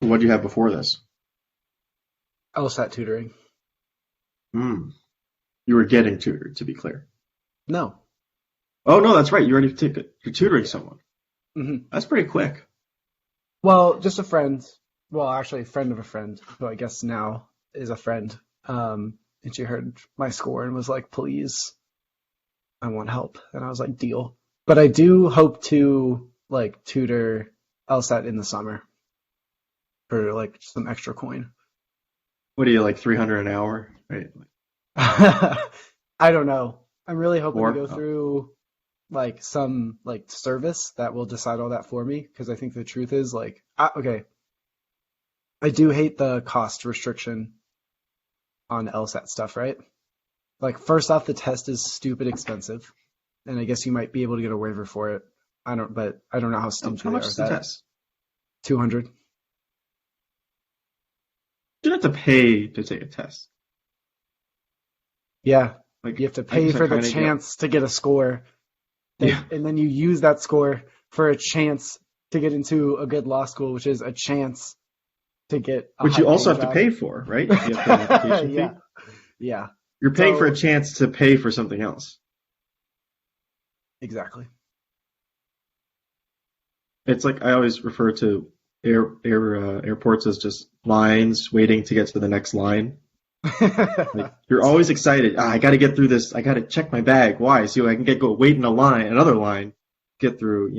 What do you have before this? LSAT tutoring. Hmm. You were getting tutored, to be clear. No. Oh no, that's right. You already took it. You're tutoring someone. Hmm. That's pretty quick. Well, just a friend. Well, actually, a friend of a friend, who I guess now is a friend. And she heard my score and was like, "Please, I want help." And I was like, "Deal." But I do hope to like tutor LSAT in the summer for like some extra coin. What are you like 300 an hour? Right? I don't know. I'm really hoping to More? go Oh. through like some like service that will decide all that for me because I think the truth is like okay, I do hate the cost restriction on LSAT stuff, right? Like first off, the test is stupid expensive, and I guess you might be able to get a waiver for it. But I don't know how stingy How they much are is with the that. test? 200. You don't have to pay to take a test. Yeah, Like, you have to I pay guess I for the kind of get. chance to get a score, Yeah. and then you use that score for a chance to get into a good law school, which is a chance to get a Which you also high-paying have to job. pay for, right? You have to pay an application fee. Yeah, yeah. You're paying for a So chance to pay for something else. exactly. It's like I always refer to airports as just lines waiting to get to the next line. Like you're always excited. I got to get through this. I got to check my bag. Why? So I can go wait in a line, another line, get through,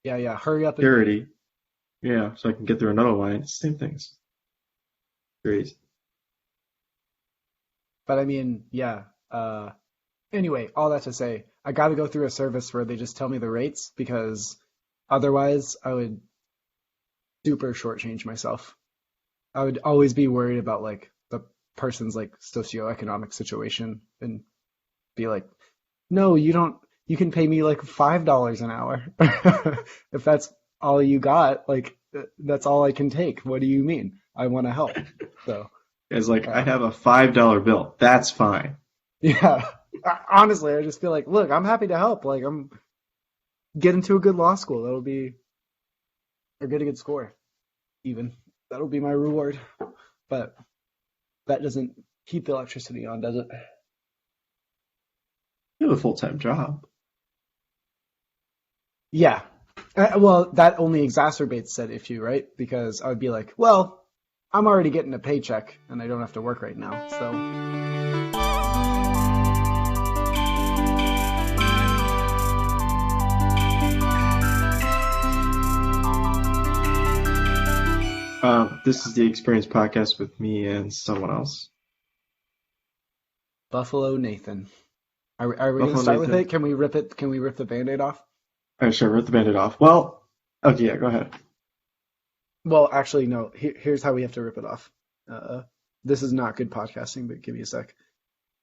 Yeah, yeah. Hurry up and pay. security. Yeah, so I can get through another line. It's the same things. Great. But I mean, yeah. Anyway, all that to say, I got to go through a service where they just tell me the rates because otherwise I would super shortchange myself. I would always be worried about like the person's like socioeconomic situation and be like, no, you don't. You can pay me like $5 an hour if that's all you got. Like that's all I can take. What do you mean? I want to help. So It's like I uh, have a $5 bill. That's fine. yeah. Honestly, I just feel like, look, I'm happy to help. Like I'm get into a good law school. That'll be or get a good score. Even that'll be my reward. But that doesn't keep the electricity on, does it? You have a full-time job. Yeah. Well, that only exacerbates said issue, right? Because I would be like, well, I'm already getting a paycheck and I don't have to work right now. So, This is the Experience Podcast with me and someone else. Buffalo Nathan. Are we going to Buffalo start with Nathan. it? Can we rip it? Can we rip the Band-Aid off? All right, sure, rip the Band-Aid off. Well, okay, yeah, go ahead. Well, actually, no. Here's how we have to rip it off. Uh, this is not good podcasting, but give me a sec.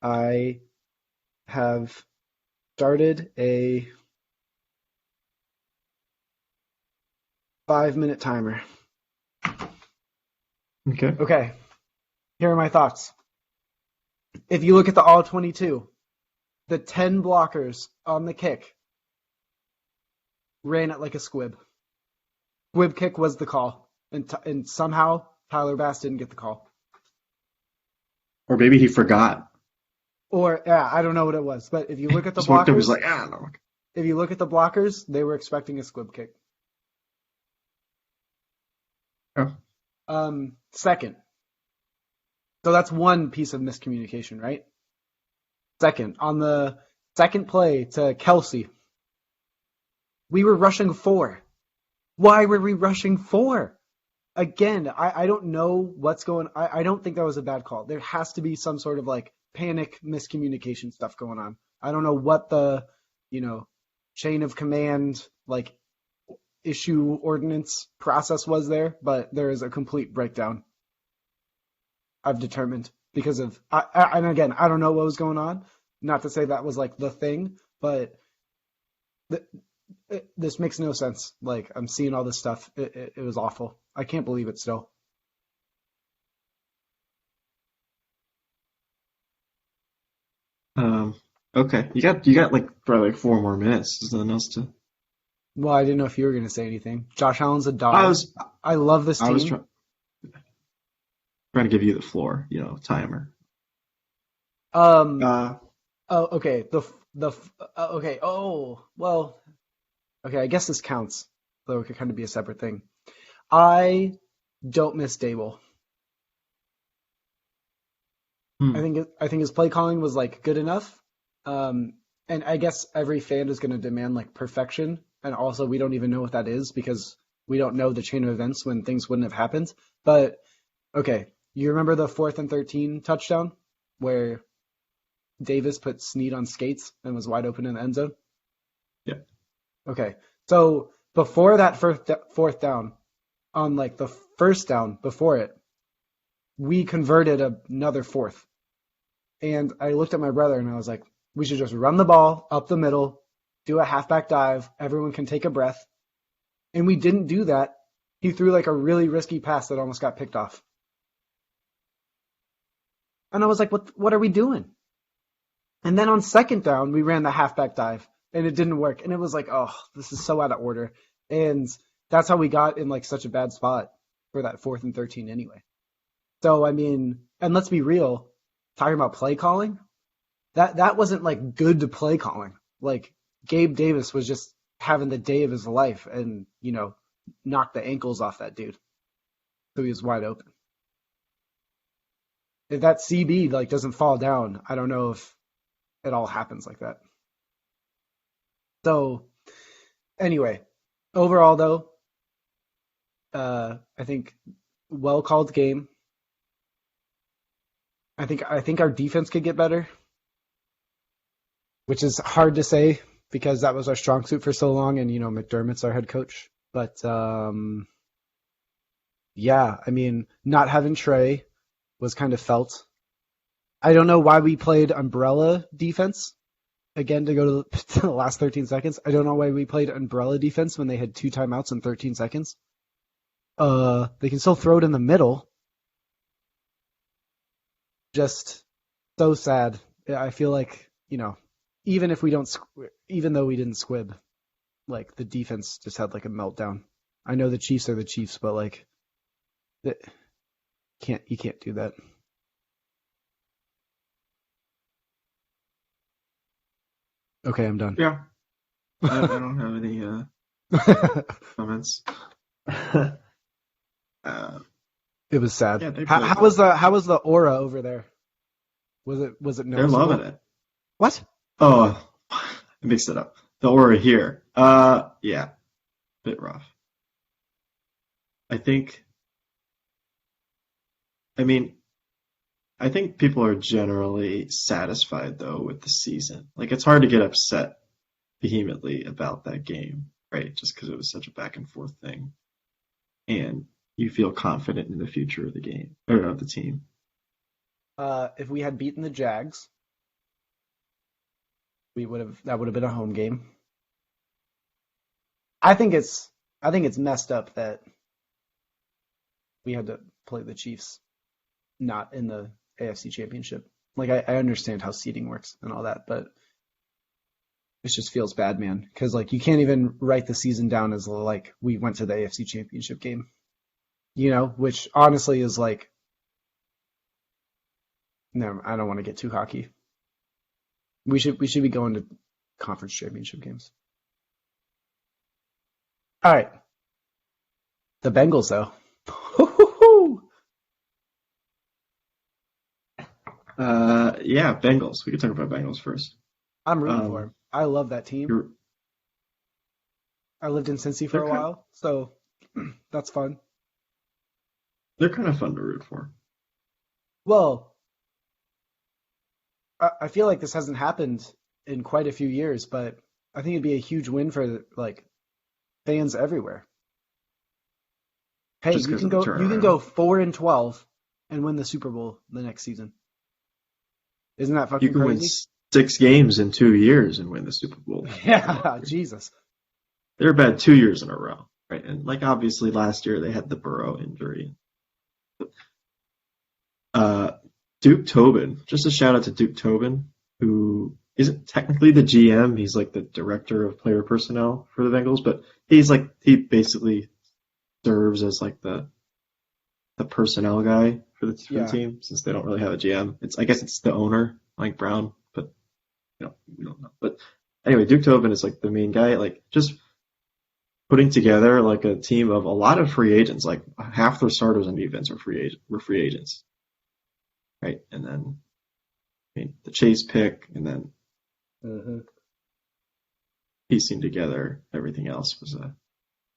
I have started a 5-minute timer. Okay. Okay, here are my thoughts. If you look at the all 22, the 10 blockers on the kick ran it like a squib. Squib kick was the call, and somehow Tyler Bass didn't get the call. Or maybe he forgot. Or yeah, I don't know what it was, but if you look at the Just walked up, he's blockers, like, no. if you look at the blockers, they were expecting a squib kick. Oh. Second, so that's one piece of miscommunication, right? Second, on the second play to Kelsey, we were rushing 4. Why were we rushing 4? Again, I don't know what's going on. I don't think that was a bad call. There has to be some sort of like panic miscommunication stuff going on. I don't know what the, chain of command, like issue ordinance process was there, but there is a complete breakdown. I've determined because of, and again, I don't know what was going on. Not to say that was like the thing, but this makes no sense. Like I'm seeing all this stuff. It was awful. I can't believe it still. Okay. You got like probably like 4 more minutes. There's nothing else to. Well, I didn't know if you were going to say anything. Josh Allen's a I dog. was I love this I was team. trying to give you the floor, timer. Um. Uh, Oh, okay. Okay. Oh, well. Okay. I guess this counts, though it could kind of be a separate thing. I don't miss Dable. hmm. I think his play calling was like good enough. Um, and I guess every fan is going to demand like perfection, and also we don't even know what that is because we don't know the chain of events when things wouldn't have happened. But okay, you remember the 4th and 13 touchdown where Davis put Snead on skates and was wide open in the end zone? Yeah. Okay, so before that fourth down, on like the first down before it, we converted another fourth. And I looked at my brother and I was like, we should just run the ball up the middle, do a halfback dive. Everyone can take a breath. And we didn't do that. He threw like a really risky pass that almost got picked off. And I was like, what are we doing? And then on second down, we ran the halfback dive and it didn't work. And it was like, oh, this is so out of order. And that's how we got in like such a bad spot for that 4th and 13 anyway. So, I mean, and let's be real, talking about play calling, that wasn't like good to play calling. Like Gabe Davis was just having the day of his life and, knocked the ankles off that dude. So he was wide open. If that CB like doesn't fall down, I don't know if it all happens like that. So anyway, overall though, I think well called game. I think our defense could get better, which is hard to say because that was our strong suit for so long, and McDermott's our head coach. But yeah, I mean, not having Trey was kind of felt. I don't know why we played umbrella defense again to go to the last 13 seconds. I don't know why we played umbrella defense when they had 2 timeouts in 13 seconds. They can still throw it in the middle. Just so sad. I feel like, even if we don't, even though we didn't squib, like the defense just had like a meltdown. I know the Chiefs are the Chiefs, but like, you can't do that. Okay, I'm done. Yeah. I don't have any comments. It was sad. Yeah, they How played was well. how was the aura over there? Was it They're noticeable? loving it. What? Oh, I mixed it up. The aura here. Yeah, bit rough. I think. I mean, I think people are generally satisfied though with the season. Like it's hard to get upset vehemently about that game, right? Just because it was such a back and forth thing, and you feel confident in the future of the game or of the team. If we had beaten the Jags, that would have been a home game. I think it's messed up that we had to play the Chiefs not in the AFC Championship. Like I understand how seeding works and all that, but it just feels bad, man. Because like you can't even write the season down as like we went to the AFC Championship game, which honestly is like, no, I don't want to get too cocky. We should be going to conference championship games. All right, the Bengals though. Yeah, Bengals. We could talk about Bengals first. I'm rooting for Um, him. I love that team. you're I lived in Cincy for they're a kind while, so that's fun. they're kind of fun to root for. Well, I feel like this hasn't happened in quite a few years, but I think it'd be a huge win for like fans everywhere. Hey, Just you because can of the go turnaround. 4-12 and win the Super Bowl the next season. Isn't that You fucking can win crazy? 6 games in 2 years and win the Super Bowl. Yeah, Jesus. They're bad 2 years in a row, right? And like obviously last year they had the Burrow injury. Uh, Duke Tobin, just a shout out to Duke Tobin, who isn't technically the GM. He's like the director of player personnel for the Bengals, but he basically serves as like the personnel guy for the Yeah. team since they don't really have a GM. I guess it's the owner, Mike Brown, but we don't know. But anyway, Duke Tobin is like the main guy, like just putting together like a team of a lot of free agents. Like half their starters on defense were free agents, right? And then the Chase pick, and then Hmm. piecing together everything else was a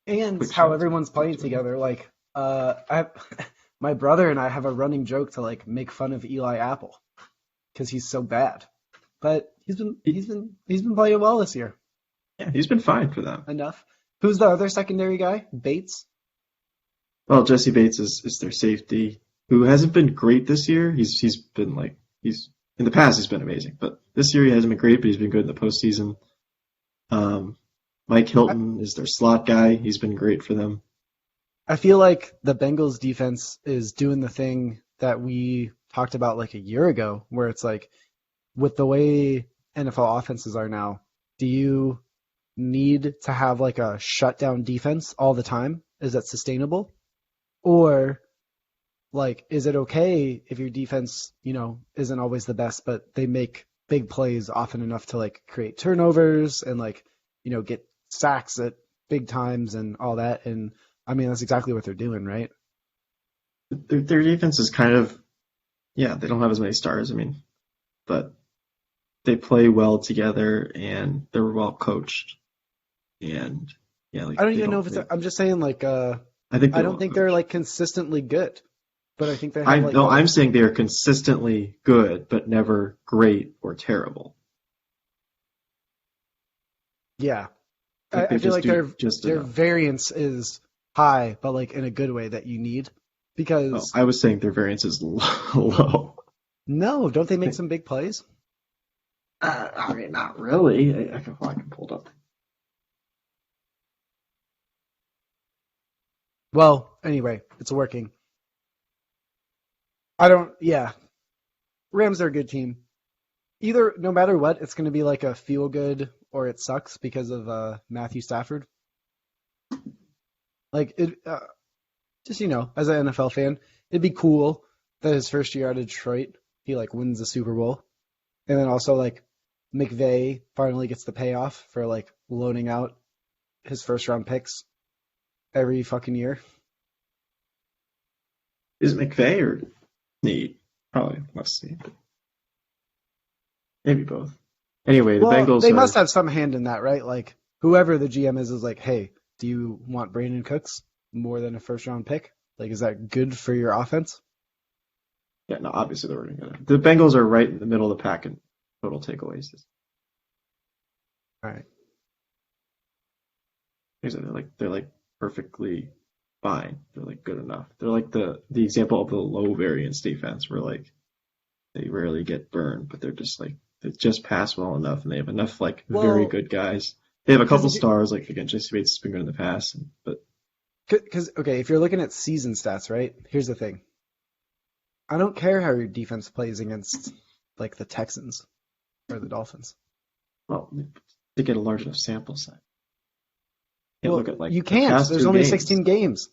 And quick how shot everyone's playing to together. Like, my brother and I have a running joke to like make fun of Eli Apple because he's so bad. But he's been playing well this year. Yeah, he's been fine for them. Enough. Who's the other secondary guy? Bates? Well, Jesse Bates is their safety, who hasn't been great this year. He's been like he's in the past he's been amazing, but this year he hasn't been great, but he's been good in the postseason. Mike Hilton is their slot guy. He's been great for them. I feel like the Bengals defense is doing the thing that we talked about like a year ago, where it's like, with the way NFL offenses are now, do you need to have like a shutdown defense all the time? Is that sustainable? Or like, is it okay if your defense, isn't always the best, but they make big plays often enough to like create turnovers and like, get sacks at big times and all that? And I mean, that's exactly what they're doing, right? Their defense is kind of they don't have as many stars. I mean, but they play well together and they're well coached. And like I don't even know if I'm just saying like I think I don't think they're like consistently good, but I think they have like I'm saying they are consistently good, but never great or terrible. Yeah. Like I feel like their enough. variance is high, but like in a good way that you need. Because I was saying their variance is low. No, don't they make some big plays? I mean, not really. I can pull it up. Well, anyway, it's working. Rams are a good team. No matter what, it's going to be like a feel good or it sucks because of Matthew Stafford. Like it, just as an NFL fan, it'd be cool that his first year out of Detroit, he like wins the Super Bowl, and then also like McVay finally gets the payoff for like loaning out his first round picks every fucking year. Is it McVay or Snead? Probably must Snead. Maybe both. Anyway, the Bengals. They must have some hand in that, right? Like whoever the GM is like, hey, do you want Brandon Cooks more than a first round pick? Like, is that good for your offense? Yeah, no, obviously they're already gonna. The Bengals are right in the middle of the pack in total takeaways. All right. They're like perfectly fine. They're like good enough. They're like the example of the low variance defense where like they rarely get burned, but they're just like they just pass well enough and they have enough like very good guys. They have a couple stars, like again, Jesse Bates has been good in the past, but because if you're looking at season stats, right? Here's the thing. I don't care how your defense plays against like the Texans or the Dolphins. Well, to get a large enough sample size. Well, look at like you can't. There's only games. 16 games.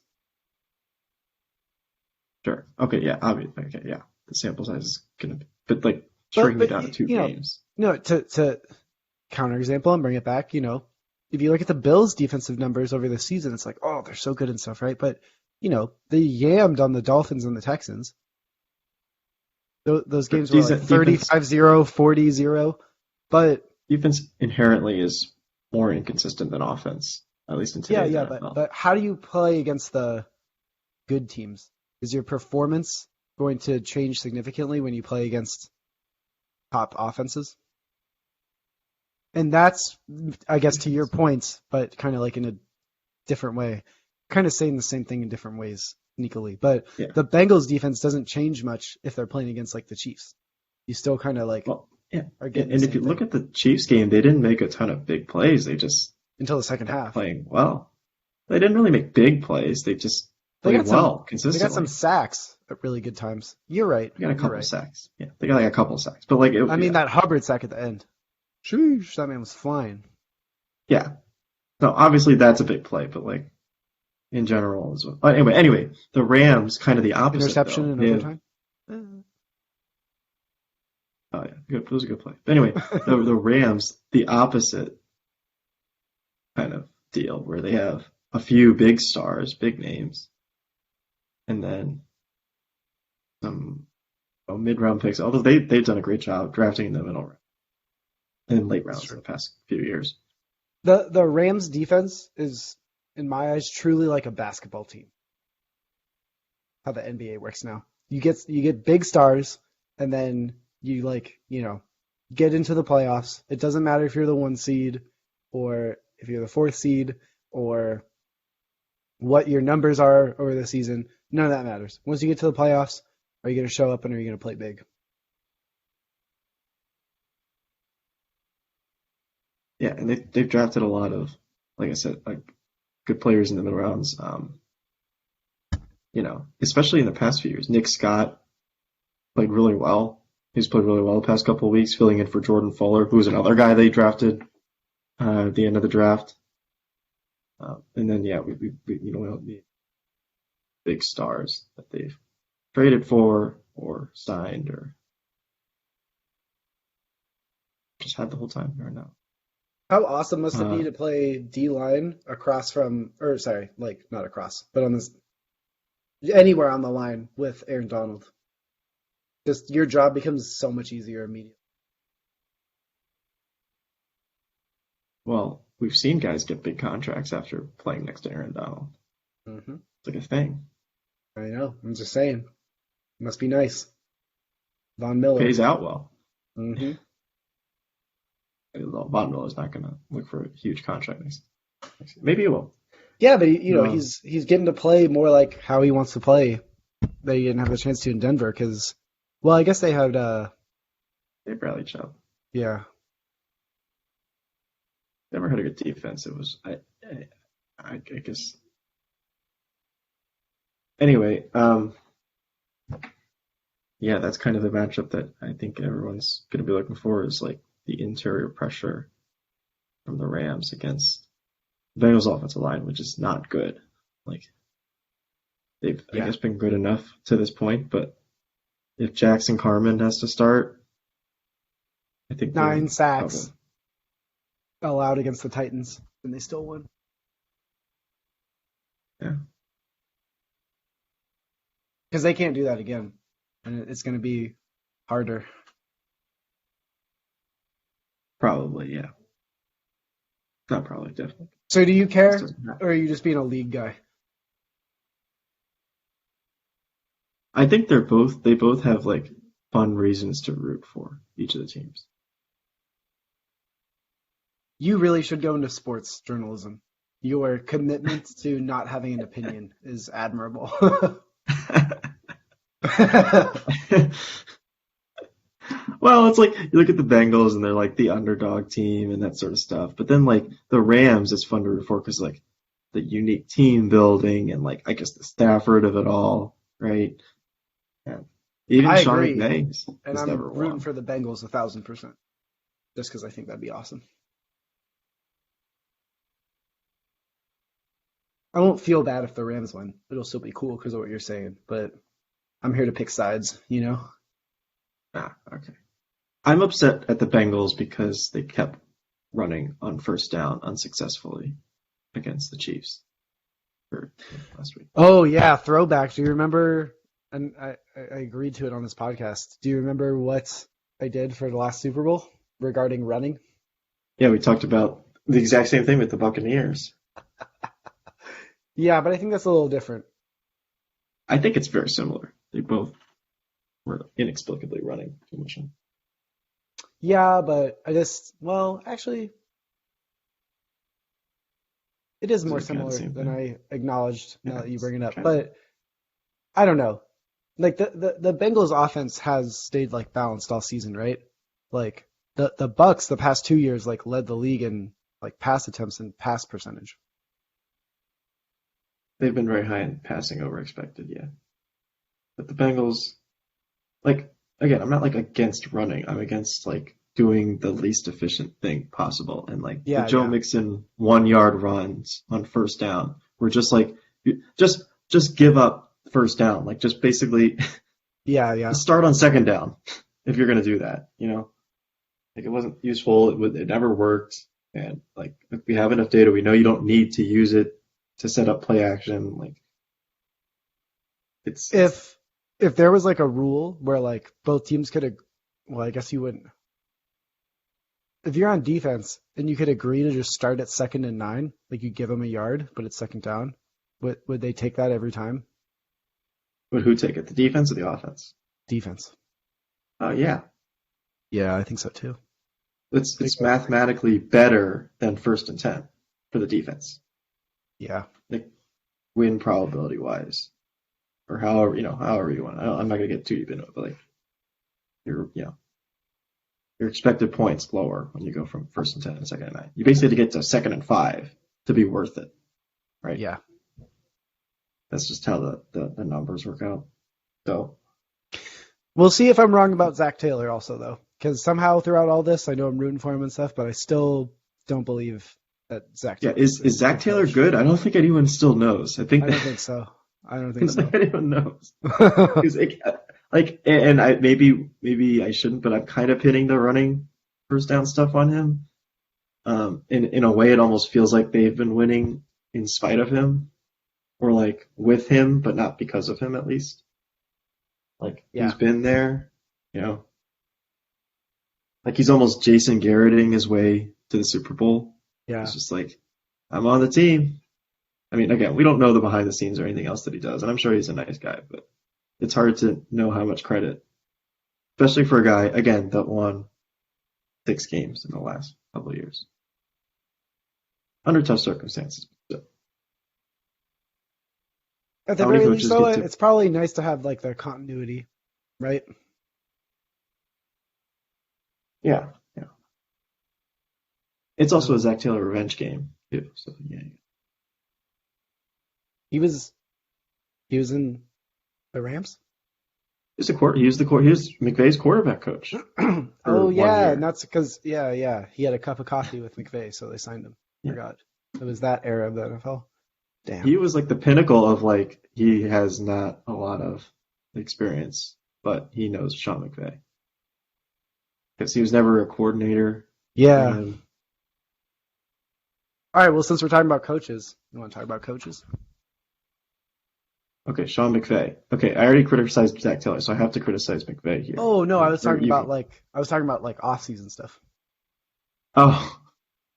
Sure. Okay. Yeah. Obviously. Okay. Yeah. The sample size is gonna be, but like shrinking it down to two games. No, to counterexample and bring it back. If you look at the Bills' defensive numbers over the season, it's like, oh, they're so good and stuff, right? But they yammed on the Dolphins and the Texans. Those games were like 35-0, 40-0. But defense inherently is more inconsistent than offense, at least in today's NFL. But how do you play against the good teams? Is your performance going to change significantly when you play against top offenses? And that's, I guess, to your points, but kind of like in a different way. Kind of saying the same thing in different ways, sneakily. But the Bengals defense doesn't change much if they're playing against like the Chiefs. You still kind of like are getting. And if you look at the Chiefs game, they didn't make a ton of big plays. They just until the second half playing well. They didn't really make big plays. They just played well consistently. They got some sacks at really good times. You're right. They got a couple sacks. Yeah, they got like a couple sacks. But like, that Hubbard sack at the end. Sheesh, that man was flying. Yeah. So obviously that's a big play, but like in general as well. Anyway, the Rams kind of the opposite Interception though. in They have overtime. oh yeah, good. It was a good play. But anyway, the Rams the opposite kind of deal where they have a few big stars, big names, and then some mid-round picks. Although they've done a great job drafting in the middle round and late That's rounds in true. the past few years. The Rams defense is, in my eyes, truly like a basketball team. How the NBA works now. You get big stars, and then you get into the playoffs. It doesn't matter if you're the 1 seed or if you're the 4th seed or what your numbers are over the season. None of that matters. Once you get to the playoffs, are you going to show up and are you going to play big? Yeah, and they've drafted a lot of, like I said, like good players in the middle rounds. Especially in the past few years. Nick Scott played really well. He's played really well the past couple of weeks, filling in for Jordan Fuller, who's another guy they drafted at the end of the draft. And then yeah, we don't need big stars that they've traded for or signed or just had the whole time or no. How awesome must it Uh, be to play D line across from, or sorry, like not across, but on this anywhere on the line with Aaron Donald? Just your job becomes so much easier immediately. well, we've seen guys get big contracts after playing next to Aaron Donald. Hmm. It's like a thing. I know. I'm just saying. Must be nice. Von Miller. Pays out well. Hmm. Von Miller's not going to look for a huge contract next year. Maybe he will. Yeah, but No, he's getting to play more like how he wants to play that he didn't have the chance to in Denver because, well, I guess they had they Bradley Chubb. yeah. Never had a good defense. It was I guess anyway. Yeah, that's kind of the matchup that I think everyone's going to be looking for is like the interior pressure from the Rams against the Bengals offensive line, which is not good. Like they've I Yeah. guess been good enough to this point, but if Jackson Carman has to start, I think they're 9 in sacks trouble. allowed against the Titans, and they still won. Yeah, Because they can't do that again, and it's going to be harder. probably. Yeah, not probably. Definitely. So do you This care, doesn't matter. or are you just being a league guy? I think they both have like fun reasons to root for each of the teams. You really should go into sports journalism. Your commitment to not having an opinion is admirable. Well, it's like you look at the Bengals and they're like the underdog team and that sort of stuff. But then like the Rams, it's fun to root for because like the unique team building and like I guess the Stafford of it all, right? Yeah. Even I Sean agree, McVay and has I'm never rooting won. for the Bengals 1,000%, just because I think that'd be awesome. I won't feel bad if the Rams win. It'll still be cool because of what you're saying, but I'm here to pick sides, you know? Ah, okay. I'm upset at the Bengals because they kept running on first down unsuccessfully against the Chiefs for last week. Oh yeah, throwback. Do you remember? And I agreed to it on this podcast. Do you remember what I did for the last Super Bowl regarding running? Yeah, we talked about the exact same thing with the Buccaneers. Yeah, but I think that's a little different. I think it's very similar. They both were inexplicably running too much. Yeah, but well, actually, it is Those more are kind of the similar same than thing. I acknowledged now Yeah, that you it's bring it up. kind of. But I don't know. Like the Bengals offense has stayed like balanced all season, right? Like the Bucks the past 2 years like led the league in like pass attempts and pass percentage. They've been very high in passing over expected, yeah. But the Bengals, like, again, I'm not like against running. I'm against like doing the least efficient thing possible. And like the Yeah, Joe yeah, Mixon 1 yard runs on first down, we're just like, just give up first down. Like just basically yeah. start on second down if you're going to do that, Like it wasn't useful. It never worked. And like if we have enough data, we know you don't need to use it to set up play action. Like it's If there was like a rule where like both teams could, well, I guess you wouldn't. If you're on defense and you could agree to just start at 2nd and 9, like you give them a yard, but it's second down, would they take that every time? would who take it? The defense or the offense? Defense. Yeah. Yeah, I think so too. It's mathematically better than 1st and 10 for the defense. Yeah. Like win probability wise. Or however you want. I'm not gonna get too deep into it, but like your expected points lower when you go from 1st and 10 to 2nd and 9. You basically have to get to 2nd and 5 to be worth it, right? Yeah. That's just how the numbers work out. So We'll see if I'm wrong about Zach Taylor also though, because somehow throughout all this, I know I'm rooting for him and stuff, but I still don't believe that Zach Taylor. Yeah, is Zach Taylor good? I don't think anyone still knows. I don't think so. I don't think so. Anyone knows. And I maybe I shouldn't, but I'm kind of pinning the running first down stuff on him. In a way, it almost feels like they've been winning in spite of him, or like with him, but not because of him at least. Like he's been there, Like he's almost Jason Garretting his way to the Super Bowl. Yeah. It's just like, I'm on the team. I mean, again, we don't know the behind the scenes or anything else that he does, and I'm sure he's a nice guy, but it's hard to know how much credit, especially for a guy, again, that won 6 games in the last couple of years. Under tough circumstances. So. At the very least, though, it's probably nice to have like the continuity, right? Yeah. It's also a Zach Taylor revenge game too. So yeah. He was in the Rams. He was McVay's quarterback coach. Oh yeah, and that's because he had a cup of coffee with McVay, so they signed him. Yeah. Forgot. It was that era of the NFL. Damn. He was like the pinnacle of like he has not a lot of experience, but he knows Sean McVay because he was never a coordinator. Yeah. All right. Well, since we're talking about coaches, you want to talk about coaches? Okay, Sean McVay. Okay, I already criticized Zach Taylor, so I have to criticize McVay here. Oh no, I was talking about like off-season stuff. Oh,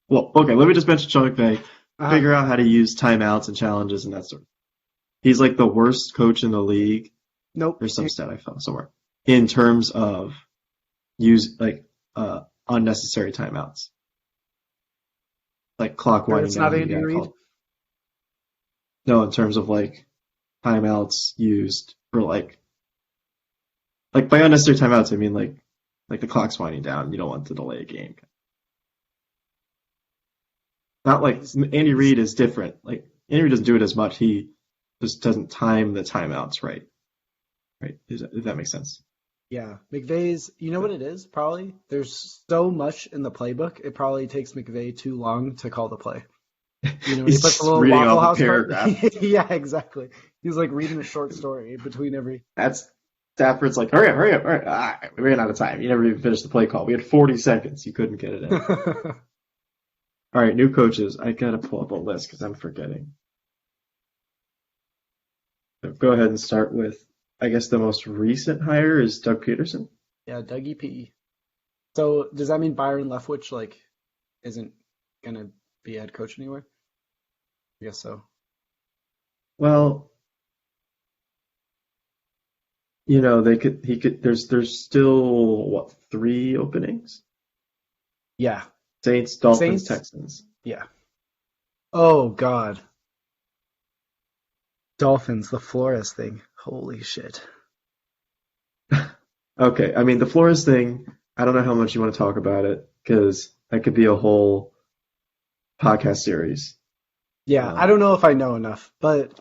well, okay. Let me just mention Sean McVay. Figure out how to use timeouts and challenges and that sort of. He's like the worst coach in the league. Nope. There's some stat I found somewhere in terms of unnecessary timeouts, like clock winding it's down. Not Andy Reid. No, in terms of like timeouts used for like by unnecessary timeouts, I mean like the clock's winding down. You don't want to delay a game. Not like Andy Reid is different. Like Andy Reid doesn't do it as much. He just doesn't time the timeouts right. Right? If that makes sense. Yeah, McVay's. You know what it is? Probably there's so much in the playbook. It probably takes McVay too long to call the play. You know, he puts a little reading Waffle off House a paragraph. Yeah, exactly. He's like reading a short story between every. That's Stafford's like, hurry up, all right. We ran out of time. You never even finished the play call. We had 40 seconds. You couldn't get it in. All right, new coaches. I gotta pull up a list because I'm forgetting. So go ahead and start with, I guess the most recent hire is Doug Peterson. Yeah, Dougie P. So does that mean Byron Leftwich like isn't gonna be head coach anywhere? I guess so. Well, there's still 3 openings? Yeah. Saints, Dolphins, Texans. Yeah. Oh God. Dolphins, the Flores thing. Holy shit. Okay, I mean the Flores thing, I don't know how much you want to talk about it because that could be a whole podcast series. Yeah, I don't know if I know enough, but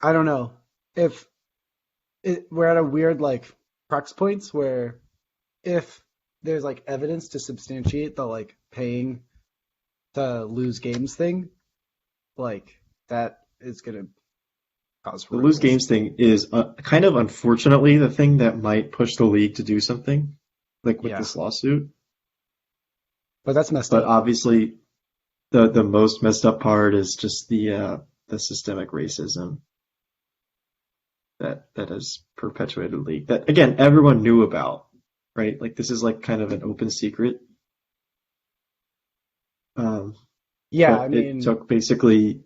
I don't know if we're at a weird like crux points where if there's like evidence to substantiate the like paying to lose games thing, like that is gonna cause The lose ripples. games thing is kind of unfortunately the thing that might push the league to do something, like with Yeah, this lawsuit. but that's messed But up. obviously, the most messed up part is just the systemic racism that has perpetuated the league. That again, everyone knew about, right? Like this is like kind of an open secret. Um, Yeah, I but it mean, took basically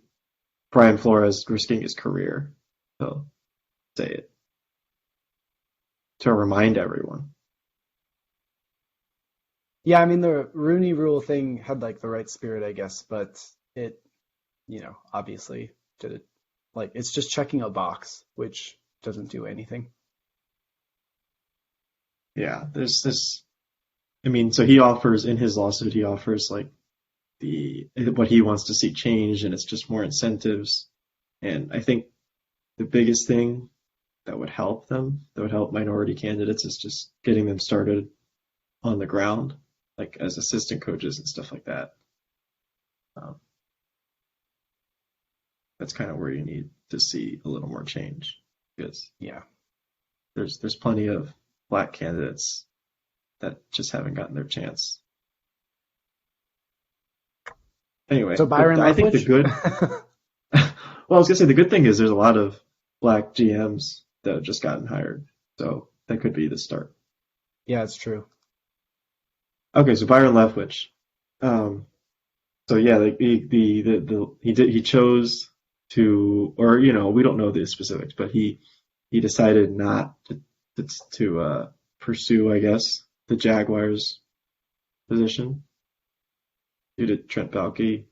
Brian Flores risking his career, so say it, to remind everyone. yeah, I mean the Rooney Rule thing had like the right spirit, I guess, but it, obviously did it like it's just checking a box, which doesn't do anything. Yeah, there's this. I mean, so he offers in his lawsuit, he offers like the what he wants to see change, and it's just more incentives. And I think the biggest thing that would help them, that would help minority candidates, is just getting them started on the ground, like as assistant coaches and stuff like that. Um, that's kind of where you need to see a little more change because Yeah. there's plenty of black candidates that just haven't gotten their chance. Anyway, So but Byron I think the Leftwich? good, well, I was gonna say the good thing is there's a lot of black GMs that have just gotten hired, so that could be the start. Yeah, it's true. Okay, so Byron Leftwich. Um, so yeah, like he chose to, or we don't know the specifics, but he decided not to pursue, I guess, the Jaguars position due to Trent Baalke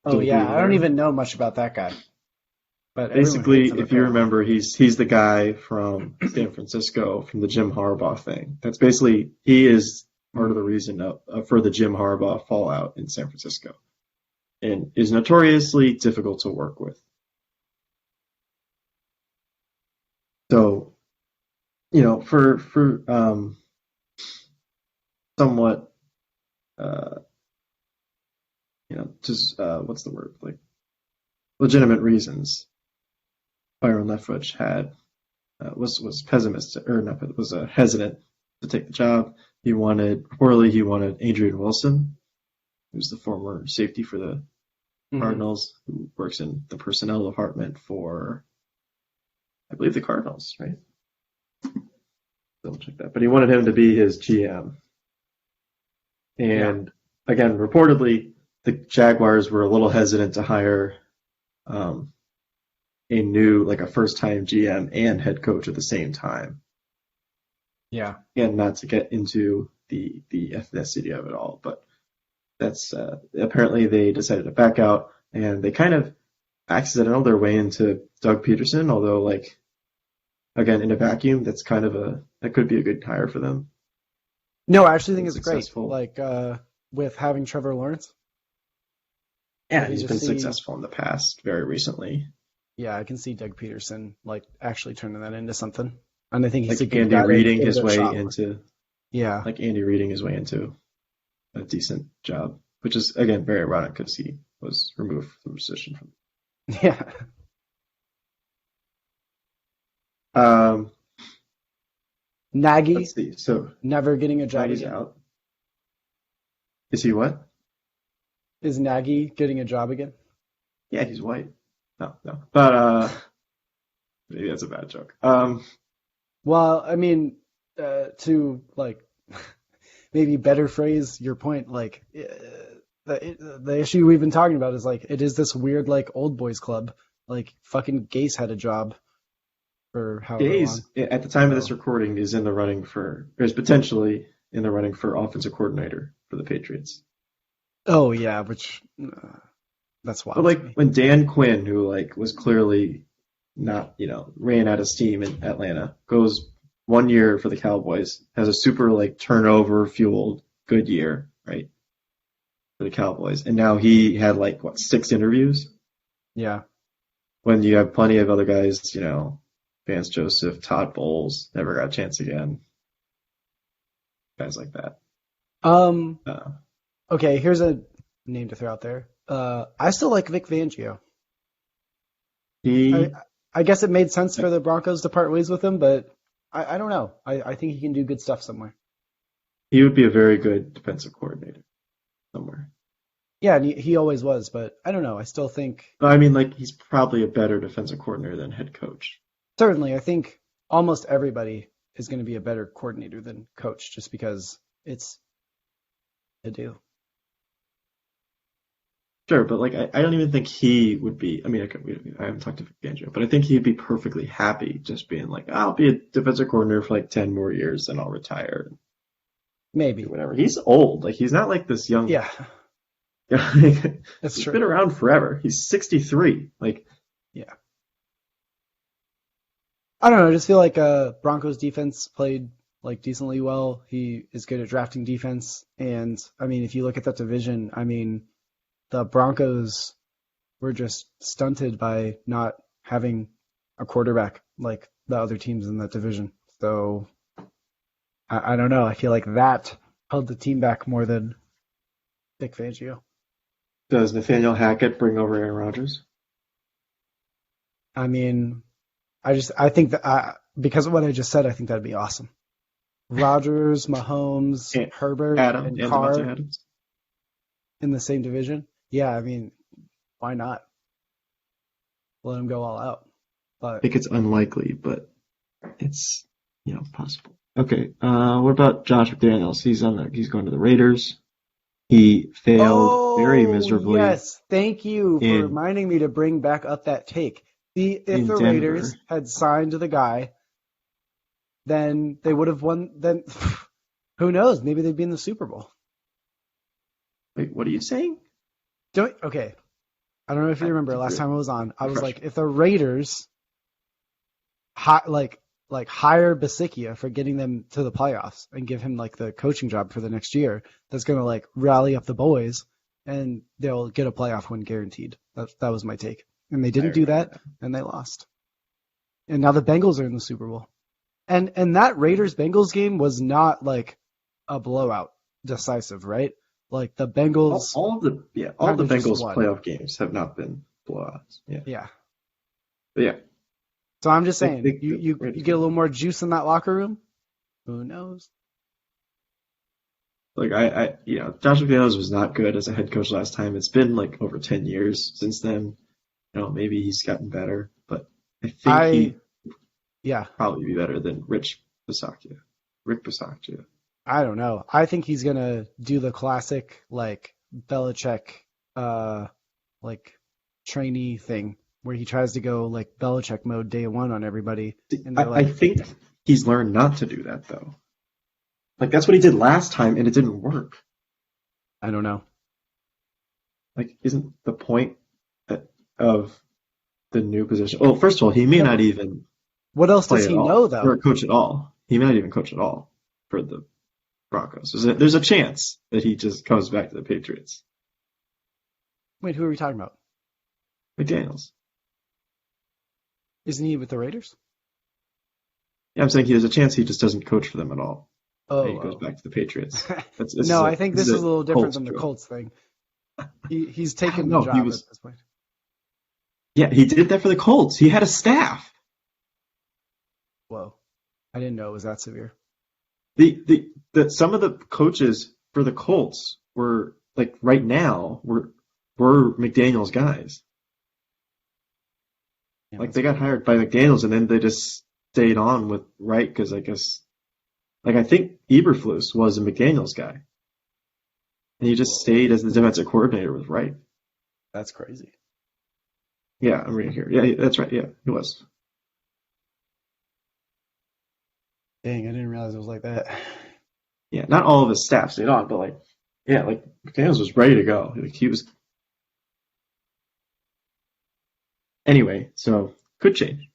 Oh still yeah, being I don't there. even know much about that guy, but everyone Basically, hates him if you apparently. remember, he's the guy from San Francisco from the Jim Harbaugh thing. That's basically he is part of the Mm. reason for the Jim Harbaugh fallout in San Francisco, and is notoriously difficult to work with. So, for somewhat, uh, just what's the word, like legitimate reasons, Byron Leftwich had was pessimistic or not, was hesitant to take the job. He wanted Adrian Wilson, who's the former safety for the Hmm. Cardinals, who works in the personnel department for, I believe, the Cardinals, right? Double check that. But he wanted him to be his GM. Yeah. And again, reportedly, the Jaguars were a little hesitant to hire um, like a first-time GM and head coach at the same time, Yeah. and not to get into the ethnicity of it all, but that's apparently they decided to back out, and they kind of accidental their way into Doug Peterson. Although, like again, in a vacuum, that could be a good hire for them. No, I actually think Been it's great. successful. Like with having Trevor Lawrence, I Yeah, can he's just been see. successful in the past, very recently. Yeah, I can see Doug Peterson like actually turning that into something, and I think he's a Like good guy to give it a shot with. Yeah. Andy reading his way into a decent job, which is again very ironic because he was removed from the position from. Yeah. Um, let's Nagy see. So never getting a job Nagy's again. out. Is he what? Is Nagy getting a job again? Yeah, he's white. No, no. But maybe that's a bad joke. Well, I mean, to like maybe better phrase your point, like the issue we've been talking about is like it is this weird like old boys club. Like fucking Gase had a job for however long. Gaze at the time of this So, recording is potentially in the running for offensive coordinator for the Patriots. oh yeah, which that's But wild to like me. when Dan Quinn, who like was clearly not, ran out of steam in Atlanta, goes 1 year for the Cowboys, has a super like turnover fueled good year, right, for the Cowboys, and now he had like what 6 interviews Yeah. when you have plenty of other guys, Vance Joseph, Todd Bowles, never got a chance again. guys like that. Um. Uh, Okay. Here's a name to throw out there. I still like Vic Fangio. I he I guess it made sense for the Broncos to part ways with him, but I don't know. I think he can do good stuff somewhere. he would be a very good defensive coordinator somewhere. Yeah, and he always was, but I don't know. I still think But I mean, like he's probably a better defensive coordinator than head coach. certainly I think almost everybody is going to be a better coordinator than coach just because it's to do. Sure, but like I don't even think he would be. I mean, I haven't talked to Fangio, but I think he'd be perfectly happy just being like, I'll be a defensive coordinator for like 10 more years, then I'll retire and do Maybe. whatever. He's old. Like he's not like this young Yeah, guy. that's He's true. been around forever. He's 63. Like Yeah. I don't know. I just feel like Broncos defense played like decently well. He is good at drafting defense, and I mean, if you look at that division, I mean, the Broncos were just stunted by not having a quarterback like the other teams in that division. So I don't know. I feel like that held the team back more than Vic Fangio. does Nathaniel Hackett bring over Aaron Rodgers? I mean, I think that because of what I just said, I think that'd be awesome. Rodgers, Mahomes, And Herbert, Adam and and Devontae Carr Adams. in the same division. Yeah, I mean, why not? Let them go all out. I But think it's unlikely, but it's possible. Okay, what about Josh McDaniels? He's going to the Raiders. He failed very oh miserably yes, thank you for in reminding me to bring back up that take. If in the Denver. Raiders had signed the guy, then they would have won. Then who knows? Maybe they'd be in the Super Bowl. Wait, what are you saying? Okay. I don't know if you remember last time I was on. I was Refresh. like, if the Raiders hire Basikia for getting them to the playoffs and give him like the coaching job for the next year, that's gonna like rally up the boys and they'll get a playoff win guaranteed. That was my take. And they I didn't do remember that that. and they lost. And now the Bengals are in the Super Bowl. And that Raiders Bengals game was not like a blowout decisive, right? Like the Bengals All kind the of just Bengals won. playoff games have not been blowouts. Yeah, Yeah. but yeah, So I'm just I saying, think you, the you, Raiders you get a little more juice in that locker room. Who knows? like Josh McDaniels was not good as a head coach last time. It's been like over 10 years since then. Maybe he's gotten better, but I think I he yeah, probably be better than Bisaccia. Rick Bisaccia. I don't know. I think he's gonna do the classic like Belichick like trainee thing where he tries to go like Belichick mode day one on everybody and they're I like, think he's learned not to do that though. Like that's what he did last time, and it didn't work. I don't know. Like, isn't the point of the new position? Well, first of all, he may not even What else does play at he know all or though? coach at all. He may not even coach at all for the Broncos. There's a chance that he just comes back to the Patriots. Wait, who are we talking about? McDaniels. Isn't he with the Raiders? Yeah, I'm saying there's a chance he just doesn't coach for them at all. And he goes Oh, back to the Patriots. oh. This No, is I think this is a little different Colts than the joke. Colts thing. He's I don't taken the know. He job was at this point. Yeah, he did that for the Colts. He had a staff. Whoa. I didn't know it was that severe. The some of the coaches for the Colts were like right now were McDaniel's guys. Yeah, Like that's they got weird. hired by McDaniel's and then they just stayed on with Wright because I guess like I think Eberflus was a McDaniel's guy and he just Whoa. stayed as the defensive coordinator with Wright. That's crazy. Yeah, I'm reading here. Yeah, that's right. Yeah, he was. Dang, I didn't realize it was like that. Yeah, not all of his staff stayed on, but like yeah, like McDaniel's was ready to go. Like he was anyway, so could change.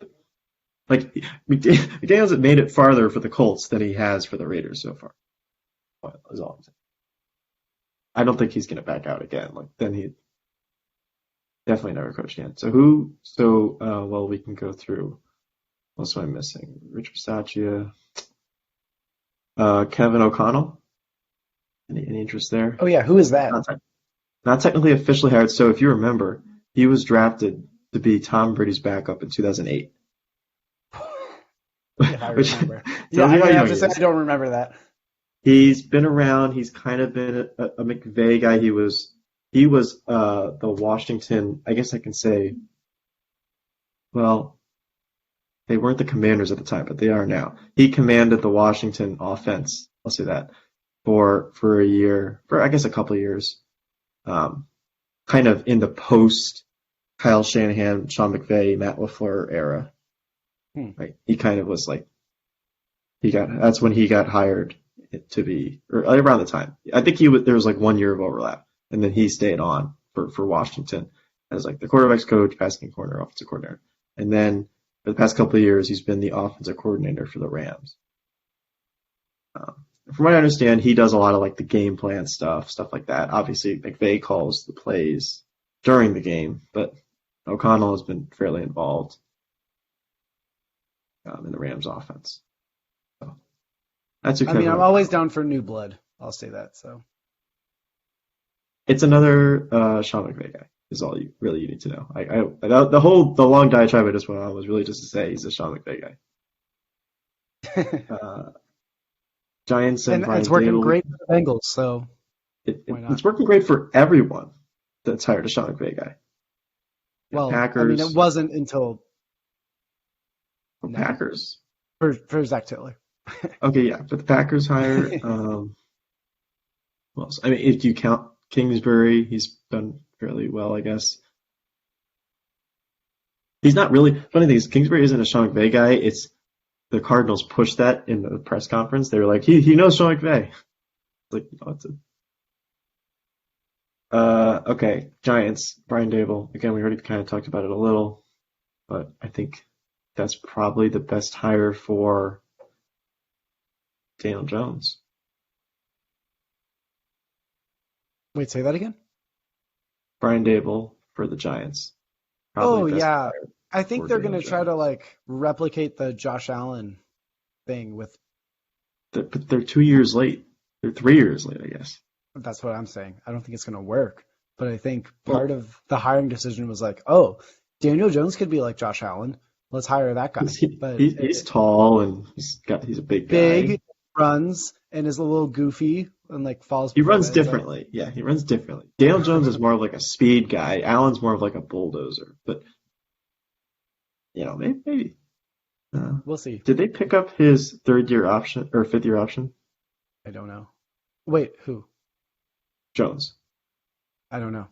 Like McDaniel's made it farther for the Colts than he has for the Raiders so far. Is all I'm saying. I don't think he's gonna back out again. Like then he definitely never coached again. So who? So well, we can go through. What else am I missing? Rich Bisaccia. Kevin O'Connell. Any interest there? Oh yeah, who is that? Not, not technically officially hired. So if you remember, he was drafted to be Tom Brady's backup in 2008. If I Which remember. Yeah, tells I'm you how gonna have young to he say I is. don't remember that. He's been around. He's kind of been a McVay guy. He was the Washington. I guess I can say. Well, they weren't the Commanders at the time, but they are now. He commanded the Washington offense. I'll say that for a year, for I guess a couple of years. Um, Kind of in the post Kyle Shanahan, Sean McVay, Matt LaFleur era. Hmm. Right? He kind of was like that's when he got hired to be or around the time. I think there was like 1 year of overlap, and then he stayed on for Washington as like the quarterbacks coach, passing corner, offensive coordinator, and then for the past couple of years he's been the offensive coordinator for the Rams. From what I understand, he does a lot of like the game plan stuff like that. Obviously, McVay calls the plays during the game, but O'Connell has been fairly involved in the Rams offense. So that's who I mean, Kevin I'm always O'Connell. down for new blood. I'll say that. So It's another Sean McVay guy. Is all you need to know. The long diatribe I just went on was really just to say he's a Sean McVay guy. Uh, Giants and and it's Brian working Dable. great for the Bengals. So why not? It's working great for everyone that's hired a Sean McVay guy. Well, I mean, it Packers, wasn't until now Packers. for Zach Taylor. Okay, yeah, but the Packers hire. Who else? I mean, if you count Kingsbury, he's done fairly well, I guess. He's not really. Funny thing is, Kingsbury isn't a Sean McVay guy. It's the Cardinals pushed that in the press conference. They were like, he knows Sean McVay. It's like, no, it's okay, Giants, Brian Dable. Again, we already kind of talked about it a little, but I think that's probably the best hire for Daniel Jones. Wait, say that again? Brian Dable for the Giants. Probably Oh best yeah, hire I think for they're Daniel gonna try to Jones. like replicate the Josh Allen thing with. But they're 2 years late. They're 3 years late, I guess. That's what I'm saying. I don't think it's gonna work, but I think part Well, of the hiring decision was like, oh, Daniel Jones could be like Josh Allen. Let's hire that guy. But he's tall and he's a big guy. big, runs, and is a little goofy and like falls He before runs the end zone. differently. Yeah, he runs differently. Daniel Jones is more of like a speed guy. Allen's more of like a bulldozer. But maybe. We'll see. Did they pick up his third-year option or fifth-year option? I don't know. Wait, who? Jones. I don't know.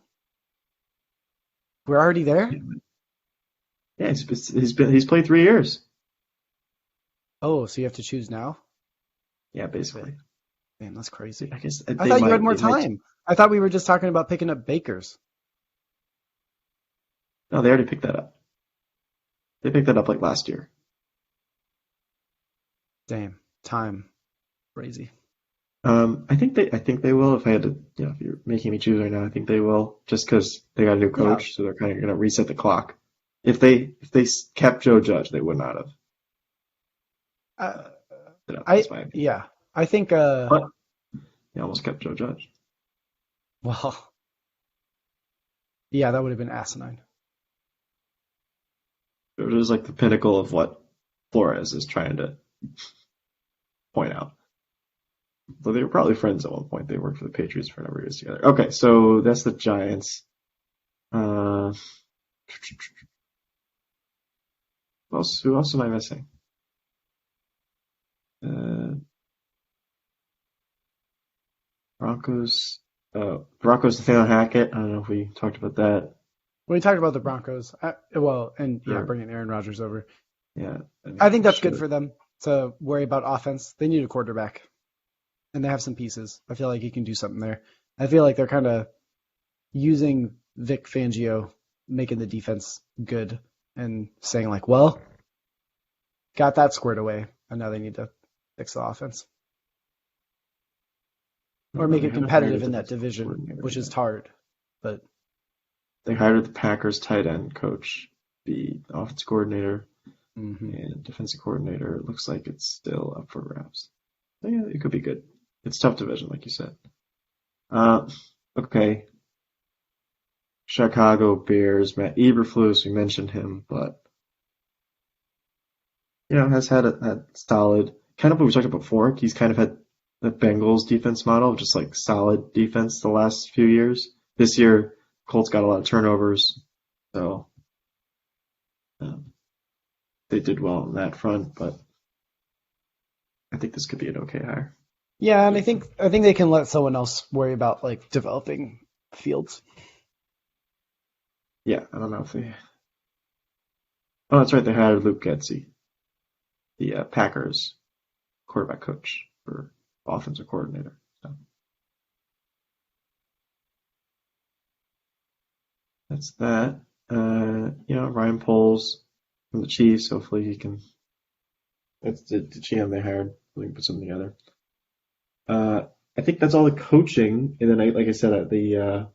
We're already there? Yeah, he's played 3 years. Oh, so you have to choose now? Yeah, basically. Man, that's crazy. I guess I thought you had more time. I thought we were just talking about picking up bakers. No, they already picked that up. They picked that up like last year. Damn, time. Crazy. I think they will. If I had to, if you're making me choose right now, I think they will. Just because they got a new Yeah. coach, so they're kind of going to reset the clock. If they kept Joe Judge, they would not have. Uh, That's my opinion. yeah. I think But they almost kept Joe Judge. well, yeah, that would have been asinine. It was like the pinnacle of what Flores is trying to point out. So they were probably friends at one point. They worked for the Patriots for a number of years together. Okay, so that's the Giants. Uh, who else am I missing? Uh, Broncos. Broncos Nathaniel Hackett. I don't know if we talked about that. When we talked about the Broncos, Sure. bringing Aaron Rodgers over. Yeah. I think that's Sure. good for them to worry about offense. They need a quarterback, and they have some pieces. I feel like he can do something there. I feel like they're kind of using Vic Fangio, making the defense good, and saying like, well, got that squared away, and now they need to fix the offense or make They it haven't competitive hired a in that defensive division, coordinator which is yet. hard. But They hired the Packers tight end coach, the offensive coordinator, mhm. and defensive coordinator. It looks like it's still up for grabs. So, yeah, it could be good. It's a tough division, like you said. Uh, okay. Chicago Bears, Matt Eberflus, we mentioned him, but has had a solid kind of what we talked about before. He's kind of had the Bengals defense model, just like solid defense the last few years. This year, Colts got a lot of turnovers, so um, they did well on that front. But I think this could be an okay hire. Yeah, and I think they can let someone else worry about like developing Fields. Yeah, I don't know if they. Oh, that's right. They hired Luke Getsy, the Packers quarterback coach for offensive coordinator. So that's that. Ryan Poles from the Chiefs. Hopefully he can. That's the GM they hired. We can put something together. I think that's all the coaching, and then like I said, the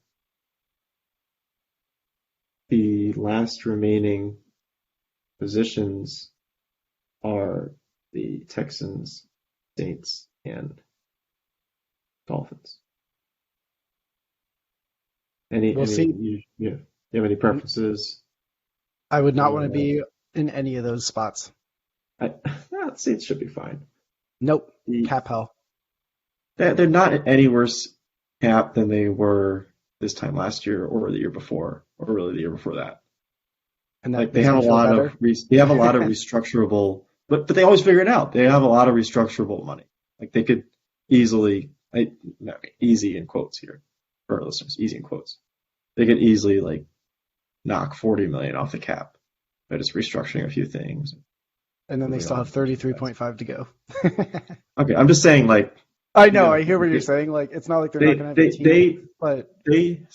last remaining positions are the Texans, Saints, and Dolphins. We'll see. You have any preferences? I would not want to be in any of those spots. Saints should be fine. Nope. Cap hell. They're not any worse cap than they were this time last year or the year before, or really the year before that. And like they have a lot of restructurable, but they always figure it out. They have a lot of restructurable money. Like they could easily, easy in quotes here for our listeners, easy in quotes. They could easily like knock 40 million off the cap by just restructuring a few things. And then they still have 33.5 to go. Okay, I'm just saying like. I know, I hear what you're saying. Like, it's not like they're not going to have a team. But they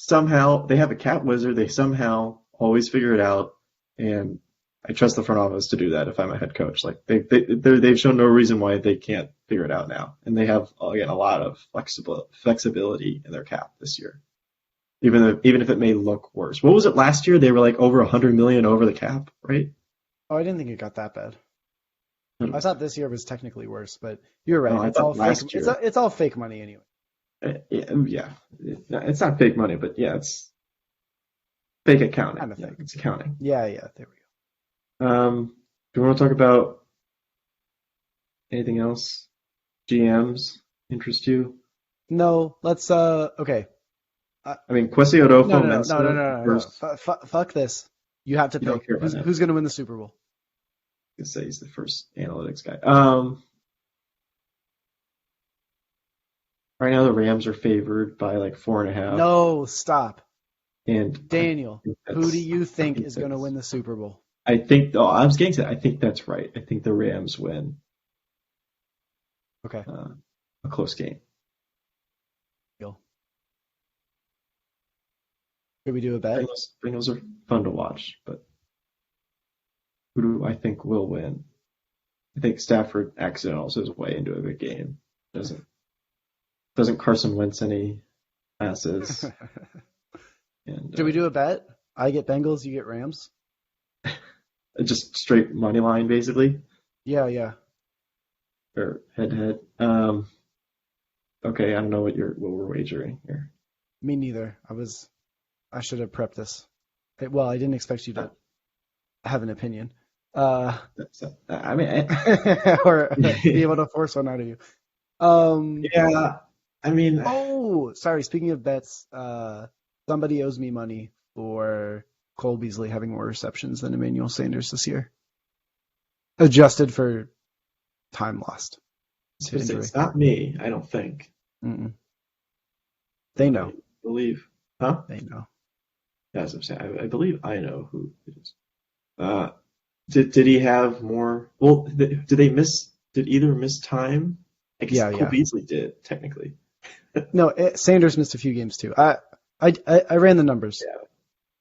have a cap wizard. They somehow always figure it out, and I trust the front office to do that. If I'm a head coach, like they've shown no reason why they can't figure it out now, and they have again a lot of flexibility in their cap this year, even if it may look worse. What was it last year? They were like over 100 million over the cap, right? Oh, I didn't think it got that bad. I thought this year was technically worse, but you're right. No, it's all fake. It's all fake money anyway. Yeah, it's not fake money, but yeah, it's fake accounting. Kind of fake. It's accounting. Yeah, there we go. Do you want to talk about anything else? GMs interest you? No. Let's. Okay. Kwesi Adolfo. No. Fuck this. You have to pick. Who's going to win the Super Bowl? Say he's the first analytics guy. Right now the Rams are favored by like 4.5. No, stop. And Daniel, who do you think is going to win the Super Bowl? I think. Oh, I was getting to that. I think that's right. I think the Rams win. Okay. A close game. Should we do a bet? Bengals are fun to watch, but. Who do I think will win? I think Stafford accidentals his way into a good game. Doesn't Carson Wentz any passes? And should we do a bet? I get Bengals, you get Rams. Just straight money line, basically. Yeah. Or head to head. Okay, I don't know what we're wagering here. Me neither. I should have prepped this. Well, I didn't expect you to have an opinion. Or be able to force one out of you. Yeah, Oh, sorry. Speaking of bets, somebody owes me money for Cole Beasley having more receptions than Emmanuel Sanders this year, adjusted for time lost. It's not me, I don't think. Mm-mm. They know. I believe, huh? They know. Yeah, as I'm saying, I believe I know who it is. Did he have more? Well, did either miss time? I guess Cole Beasley did, technically. No, Sanders missed a few games too. I ran the numbers. Yeah.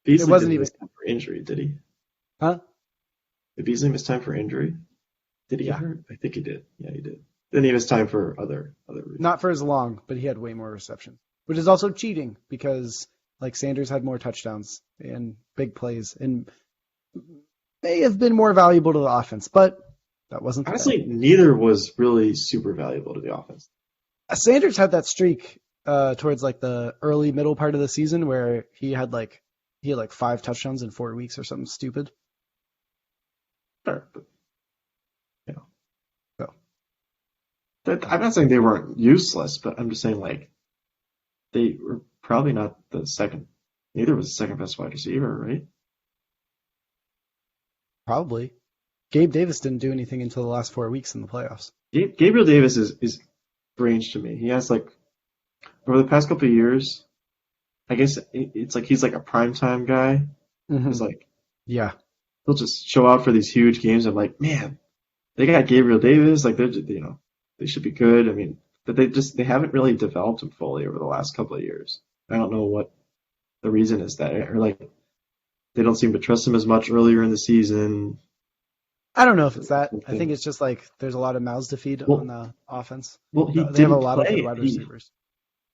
Beasley it wasn't even miss time for injury, did he? Huh? Did Beasley miss time for injury? Did he hurt? I think he did. Yeah, he did. Then he missed time for other reasons. Not for as long, but he had way more receptions, which is also cheating because like Sanders had more touchdowns and big plays and may have been more valuable to the offense, but That wasn't the guy. Honestly, neither was really super valuable to the offense. Sanders had that streak towards like the early middle part of the season where he had like 5 touchdowns in 4 weeks or something stupid. Sure, but you know, So I'm not saying they weren't useless, but I'm just saying like they were probably not the second. Neither was the second best wide receiver, right? probably Gabe Davis didn't do anything until the last 4 weeks in the playoffs. Gabriel Davis is strange to me. He has like over the past couple of years, I guess it's like he's like a primetime guy. He's Hmm. like Yeah. he'll just show out for these huge games. I'm like, man, they got Gabriel Davis. Like they should be good. I mean, but they haven't really developed him fully over the last couple of years. I don't know what the reason is that, or like they don't seem to trust him as much earlier in the season. I don't know if it's that. I think it's just like there's a lot of mouths to feed on Well, the offense. well, he They have a didn't lot of good play. wide receivers.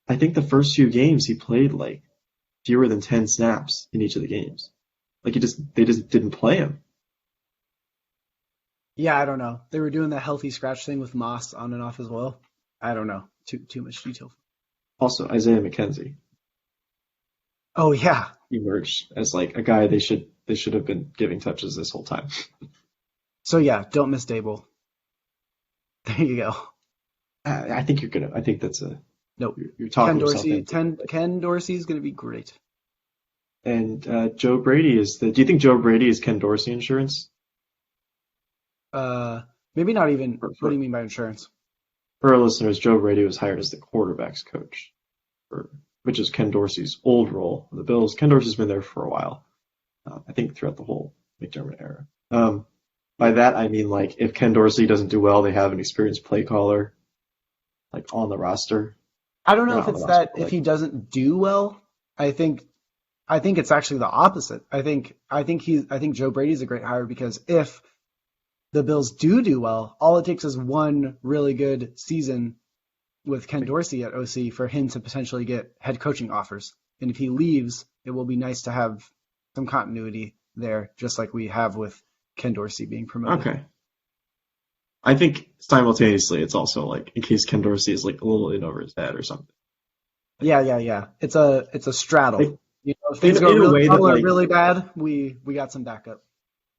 I think the first few games he played like fewer than 10 snaps in each of the games. Like they just didn't play him. Yeah, I don't know. They were doing that healthy scratch thing with Moss on and off as well. I don't know. Too much detail. Also, Isaiah McKenzie Oh yeah. emerged as like a guy they should have been giving touches this whole time. So yeah, don't miss Dable. There you go. I think you're gonna. I think that's a Nope. you're talking yourself into Ken Dorsey's gonna be great. And Joe Brady is the. Do you think Joe Brady is Ken Dorsey insurance? Maybe not even. For, What do for, you mean by insurance? for our listeners, Joe Brady was hired as the quarterbacks coach, which is Ken Dorsey's old role in the Bills. Ken Dorsey's been there for a while. I think throughout the whole McDermott era. By that I mean like if Ken Dorsey doesn't do well, they have an experienced play caller like on the roster. I don't Or know not if on the it's roster, that but if like he doesn't do well. I think it's actually the opposite. I think Joe Brady's a great hire because if the Bills do well, all it takes is one really good season with Ken Dorsey at OC for him to potentially get head coaching offers. And if he leaves, it will be nice to have some continuity there, just like we have with Ken Dorsey being promoted. okay. I think simultaneously it's also like in case Ken Dorsey is like a little in over his head or something. Yeah. It's a straddle. Like If things go in a really way that well or like really bad, we got some backup.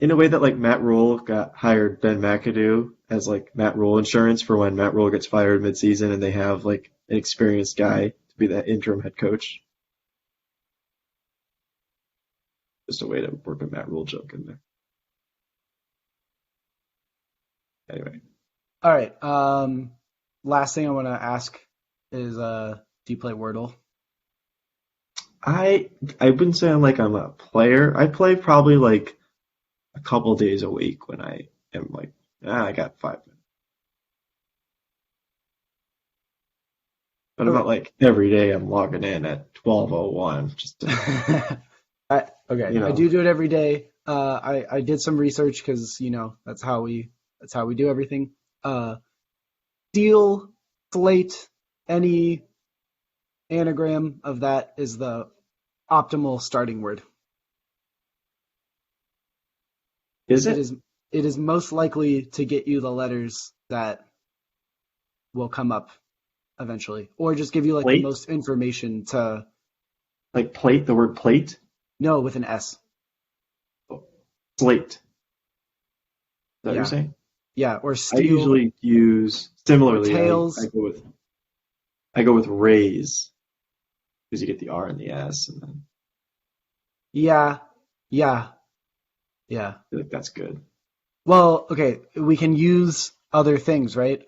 in a way that like Matt Rule got hired Ben McAdoo as like Matt Rule insurance for when Matt Rule gets fired midseason and they have like an experienced guy to be that interim head coach. Just a way to work a Matt Rule joke in there. Anyway, All right. Last thing I want to ask is, do you play Wordle? I wouldn't say I'm a player. I play probably like a couple days a week when I am like, I got 5 minutes. But I'm not Okay. like every day I'm logging in at 12:01 just to, Okay. you I know. do it every day. I did some research because that's how we do everything. Steel, slate, any anagram of that is the optimal starting word. Is It it is it is most likely to get you the letters that will come up eventually, or just give you like the plate? most information to Like plate, the word plate? know with an S. Oh, slate. Is that what you're Yeah, saying? yeah, or I steel usually use or similarly. tails. I go with raise because you get the R and the S, and then Yeah, yeah, yeah. I feel like that's good. Well, okay, we can use other things, right?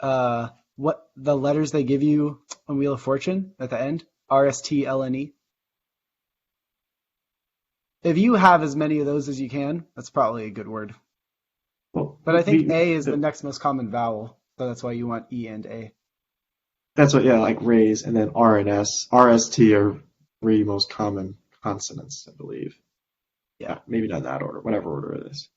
What the letters they give you on Wheel of Fortune at the end? RSTLNE. If you have as many of those as you can, that's probably a good word. Well, But I think A is the next most common vowel, so that's why you want E and A. that's what, yeah, like raise, and then R and S. R, S, T are three most common consonants, I believe. Yeah. Maybe not in that order, whatever order it is.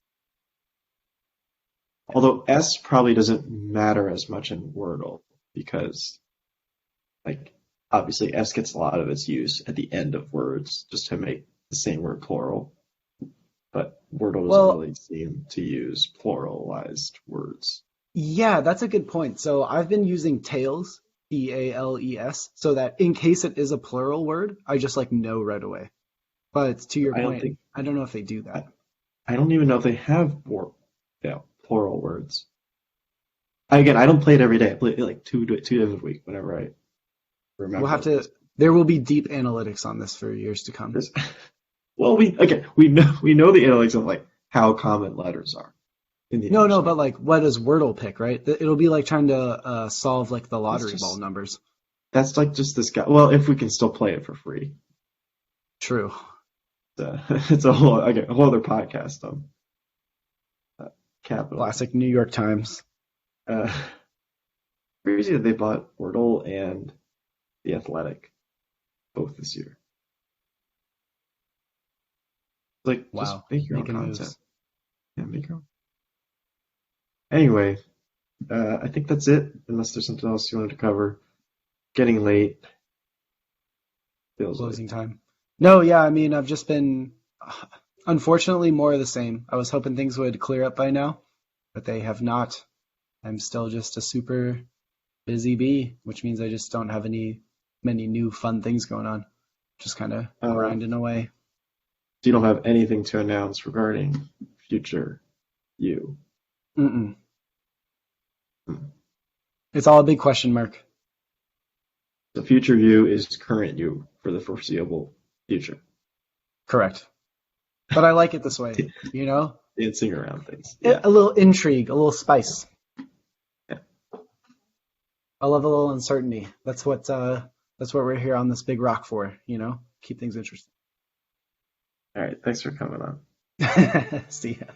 Although S probably doesn't matter as much in Wordle because, like, obviously S gets a lot of its use at the end of words just to make the same word plural. but Wordle doesn't Well, really seem to use pluralized words. yeah, that's a good point. So I've been using Tails, Tales, so that in case it is a plural word, I just like know right away. But to your I don't point, think I don't know if they do I, that. I don't even know if they have plural words. Again, I don't play it every day. I play it like two days a week whenever I We'll have remember. to, there will be deep analytics on this for years to come. There's, well, we know the analytics of like how common letters are in the No, English no, but language. like, what does Wordle pick, right? It'll be like trying to solve like the That's lottery ball just numbers. that's like just this guy. Well, if we can still play it for free, True. it's a whole other podcast. Uh, Capitalism. Classic New York Times. Uh, Crazy that they bought Wordle and The Athletic both this year. Like, just Wow. make your own Making content. moves. Yeah, make your own. Anyway, I think that's it. Unless there's something else you wanted to cover. Getting late. Feels like. Closing time. No, yeah, I mean, I've just been, unfortunately, more of the same. I was hoping things would clear up by now, but they have not. I'm still just a super busy bee, which means I just don't have many new fun things going on. Just kind of So grinding away. you don't have anything to announce regarding future you. Mm-mm. Hmm. It's all a big question mark. The future you is current you for the foreseeable future. Correct. But I like it this way, you know? Dancing around things. Yeah. A little intrigue, a little spice. Yeah. I love a little uncertainty. That's what we're here on this big rock for, you know? Keep things interesting. All right. Thanks for coming on. See ya.